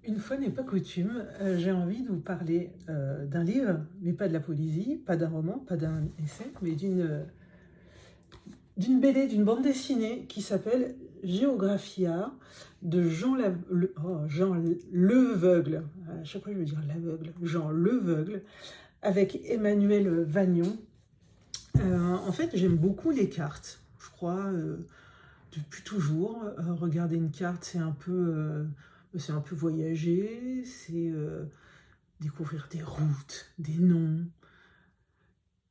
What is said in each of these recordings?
Une fois n'est pas coutume, j'ai envie de vous parler d'un livre, mais pas de la poésie, pas d'un roman, pas d'un essai, mais d'une BD, d'une bande dessinée qui s'appelle Géographia de Jean Leveugle. À chaque fois je veux dire l'aveugle, Jean Leveugle, avec Emmanuel Vagnon. En fait, j'aime beaucoup les cartes, je crois, depuis toujours. Regarder une carte, c'est un peu voyager, c'est découvrir des routes, des noms.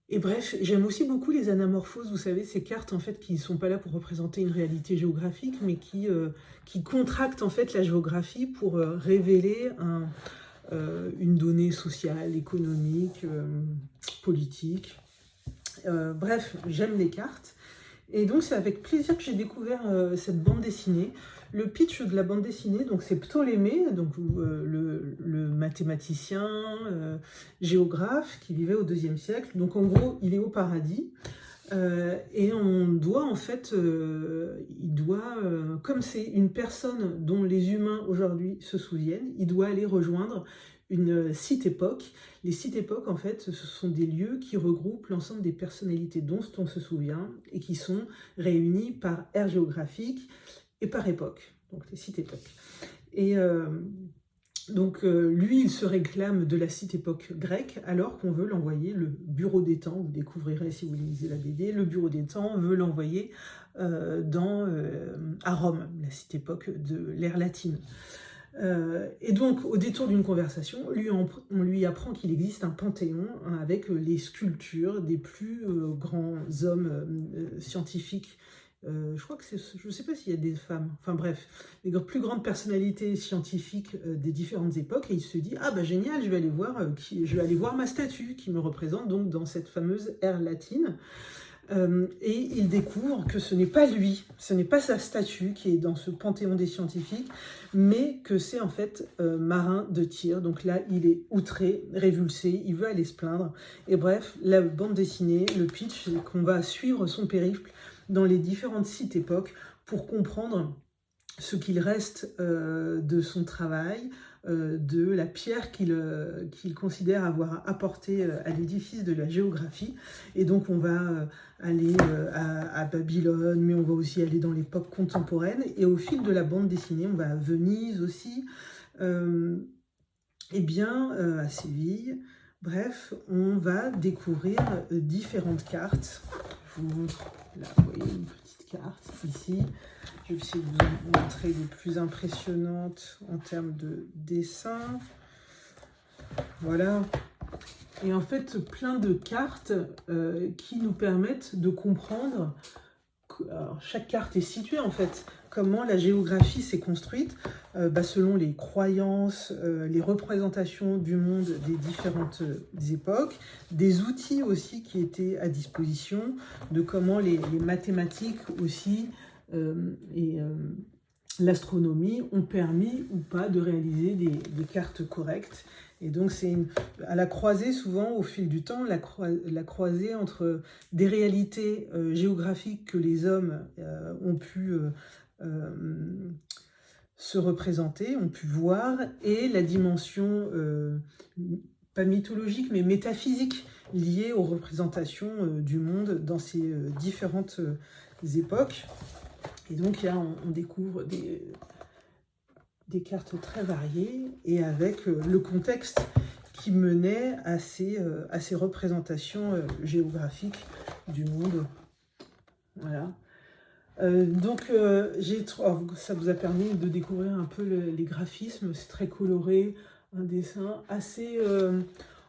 Et bref, j'aime aussi beaucoup les anamorphoses, vous savez, ces cartes en fait qui ne sont pas là pour représenter une réalité géographique, mais qui contractent en fait la géographie pour révéler une donnée sociale, économique, politique. Bref, j'aime les cartes. Et donc c'est avec plaisir que j'ai découvert cette bande dessinée. Le pitch de la bande dessinée, donc c'est Ptolémée, donc le mathématicien, géographe qui vivait au IIe siècle. Donc en gros, il est au paradis. Et on doit en fait, comme c'est une personne dont les humains aujourd'hui se souviennent, il doit aller rejoindre une cite-époque. Les cites-époques, en fait, ce sont des lieux qui regroupent l'ensemble des personnalités dont on se souvient et qui sont réunis par aire géographique et par époque, donc les cites-époques. Et lui, il se réclame de la cite-époque grecque, alors qu'on veut l'envoyer, le Bureau des Temps, vous découvrirez si vous lisez la BD, le Bureau des Temps veut l'envoyer à Rome, la cite-époque de l'ère latine. Et donc, au détour d'une conversation, on lui apprend qu'il existe un panthéon avec les sculptures des plus grands hommes scientifiques. Je crois que je ne sais pas s'il y a des femmes, enfin bref, les plus grandes personnalités scientifiques des différentes époques, et il se dit ah bah génial, je vais aller voir ma statue qui me représente donc dans cette fameuse ère latine. Et il découvre que ce n'est pas lui, ce n'est pas sa statue qui est dans ce panthéon des scientifiques, mais que c'est en fait Marin de Tyr. Donc là, il est outré, révulsé, il veut aller se plaindre. Et bref, la bande dessinée, le pitch, c'est qu'on va suivre son périple dans les différentes cites-époques pour comprendre ce qu'il reste de son travail, de la pierre qu'il considère avoir apporté à l'édifice de la géographie. Et donc on va aller à Babylone, mais on va aussi aller dans l'époque contemporaine. Et au fil de la bande dessinée, on va à Venise aussi, à Séville. Bref, on va découvrir différentes cartes. Je vous montre, là, vous voyez une petite carte ici. Je vais essayer de vous montrer les plus impressionnantes en termes de dessin. Voilà. Et en fait, plein de cartes qui nous permettent de comprendre. Alors, chaque carte est située en fait. Comment la géographie s'est construite selon les croyances, les représentations du monde des différentes époques, des outils aussi qui étaient à disposition, de comment les mathématiques aussi l'astronomie ont permis ou pas de réaliser des cartes correctes. Et donc c'est à la croisée, souvent au fil du temps, la croisée entre des réalités géographiques que les hommes ont pu se représenter, ont pu voir, et la dimension pas mythologique mais métaphysique liée aux représentations du monde dans ces différentes époques. Et donc là, on découvre des cartes très variées et avec le contexte qui menait à ces représentations géographiques du monde. Voilà. Ça vous a permis de découvrir un peu les graphismes. C'est très coloré, un dessin assez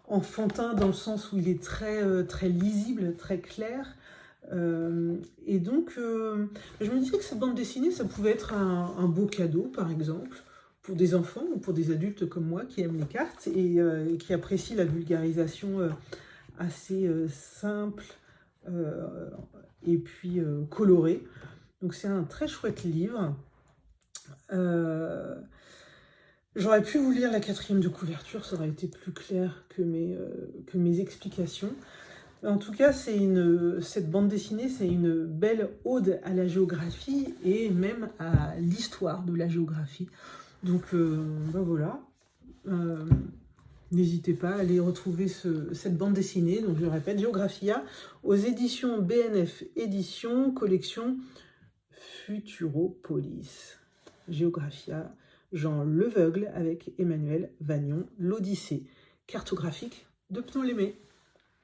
enfantin dans le sens où il est très, très lisible, très clair. Et donc, je me disais que cette bande dessinée, ça pouvait être un beau cadeau, par exemple, pour des enfants ou pour des adultes comme moi qui aiment les cartes et qui apprécient la vulgarisation assez simple et puis colorée. Donc c'est un très chouette livre. J'aurais pu vous lire la 4e de couverture, ça aurait été plus clair que mes explications. En tout cas, cette bande dessinée, c'est une belle ode à la géographie et même à l'histoire de la géographie. Donc, ben voilà. N'hésitez pas à aller retrouver cette bande dessinée, donc je répète, Geographia, aux éditions BNF Éditions, collection Futuropolis. Geographia, Jean Leveugle avec Emmanuel Vagnon, l'Odyssée cartographique de Ptolémée.